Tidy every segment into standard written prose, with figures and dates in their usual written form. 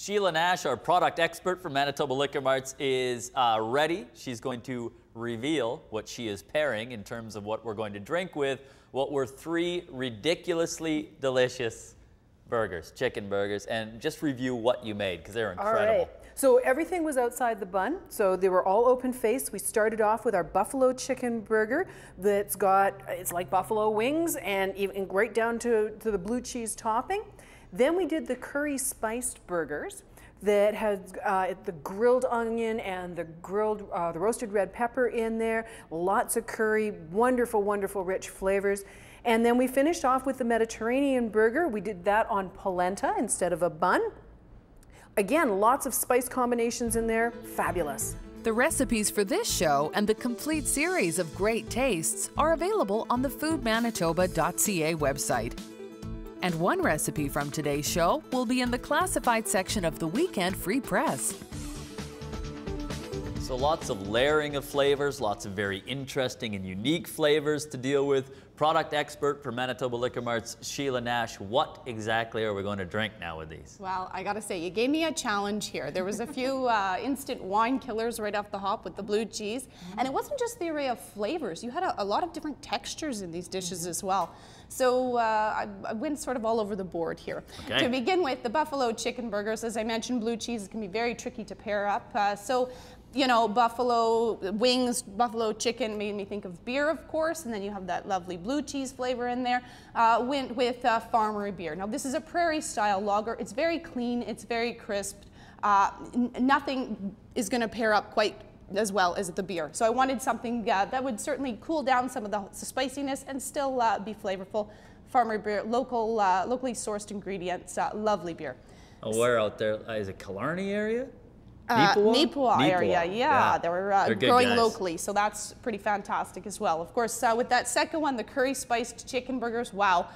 Sheila Nash, our product expert from Manitoba Liquor Marts, is ready. She's going to reveal what she is pairing in terms of what we're going to drink with. What were 3 ridiculously delicious burgers, chicken burgers, and just review what you made because they're incredible. All right. So everything was outside the bun. So they were all open faced. We started off with our buffalo chicken burger that's got, it's like buffalo wings and even right down to the blue cheese topping. Then we did the curry spiced burgers that has the grilled onion and the roasted red pepper in there, lots of curry, wonderful, wonderful rich flavors. And then we finished off with the Mediterranean burger. We did that on polenta instead of a bun. Again, lots of spice combinations in there, fabulous. The recipes for this show and the complete series of great tastes are available on the foodManitoba.ca website. And one recipe from today's show will be in the classified section of the Weekend Free Press. So lots of layering of flavors, lots of very interesting and unique flavors to deal with. Product expert for Manitoba Liquor Marts, Sheila Nash, what exactly are we going to drink now with these? Well, I gotta say, you gave me a challenge here. There was a few instant wine killers right off the hop with the blue cheese. And it wasn't just the array of flavors. You had a lot of different textures in these dishes as well. So I went sort of all over the board here. Okay. To begin with, the buffalo chicken burgers, as I mentioned, blue cheese can be very tricky to pair up. You know, buffalo wings, buffalo chicken made me think of beer, of course, and then you have that lovely blue cheese flavor in there. Went with Farmery beer. Now, this is a prairie-style lager. It's very clean. It's very crisp. Nothing is going to pair up quite as well as the beer. So I wanted something that would certainly cool down some of the spiciness and still be flavorful. Farmery beer, locally sourced ingredients, lovely beer. Oh, where out there? Is it Killarney area? Neepawa area, yeah. They're growing guys. locally, so that's pretty fantastic as well. Of course, with that second one, the curry spiced chicken burgers, wow.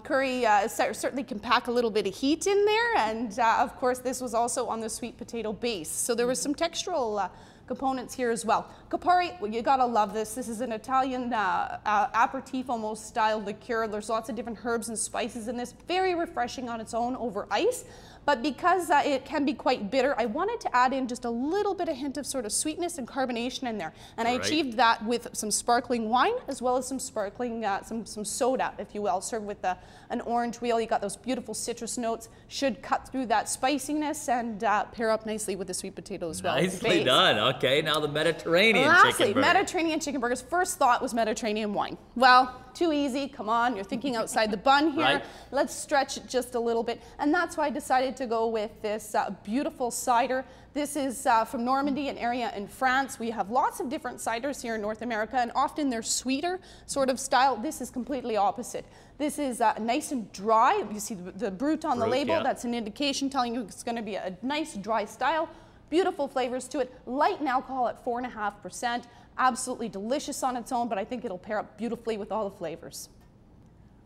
Curry certainly can pack a little bit of heat in there, and of course this was also on the sweet potato base. So there was some textural components here as well. Campari, well, you gotta love this. This is an Italian aperitif almost style liqueur. There's lots of different herbs and spices in this. Very refreshing on its own over ice. But because it can be quite bitter, I wanted to add in just a little bit of hint of sort of sweetness and carbonation in there. And I achieved that with some sparkling wine as well as some sparkling, some soda, if you will, served with an orange wheel. You got those beautiful citrus notes, should cut through that spiciness and pair up nicely with the sweet potato as well. Nicely done. Okay, now the Mediterranean chicken burger. Mediterranean chicken burgers. First thought was Mediterranean wine. Well, too easy, come on, you're thinking outside the bun here. Right. Let's stretch it just a little bit. And that's why I decided to go with this beautiful cider. This is from Normandie, an area in France. We have lots of different ciders here in North America, and often they're sweeter sort of style. This is completely opposite. This is nice and dry. You see the Brut on the label. Yeah. That's an indication telling you it's going to be a nice dry style. Beautiful flavors to it. Light in alcohol at 4.5%. Absolutely delicious on its own, but I think it'll pair up beautifully with all the flavors.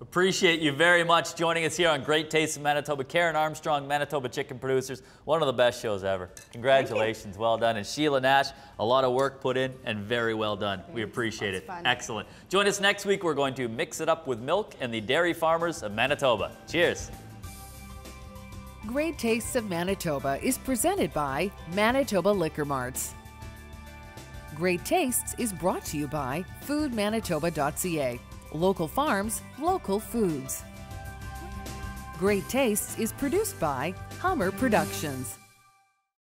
Appreciate you very much joining us here on Great Taste of Manitoba. Karen Armstrong, Manitoba Chicken Producers, one of the best shows ever. Congratulations, well done. And Sheila Nash, a lot of work put in and very well done. Thanks. We appreciate it. Fun. Excellent. Join us next week. We're going to mix it up with milk and the dairy farmers of Manitoba. Cheers. Great Tastes of Manitoba is presented by Manitoba Liquor Marts. Great Tastes is brought to you by foodManitoba.ca. Local farms, local foods. Great Tastes is produced by Hummer Productions.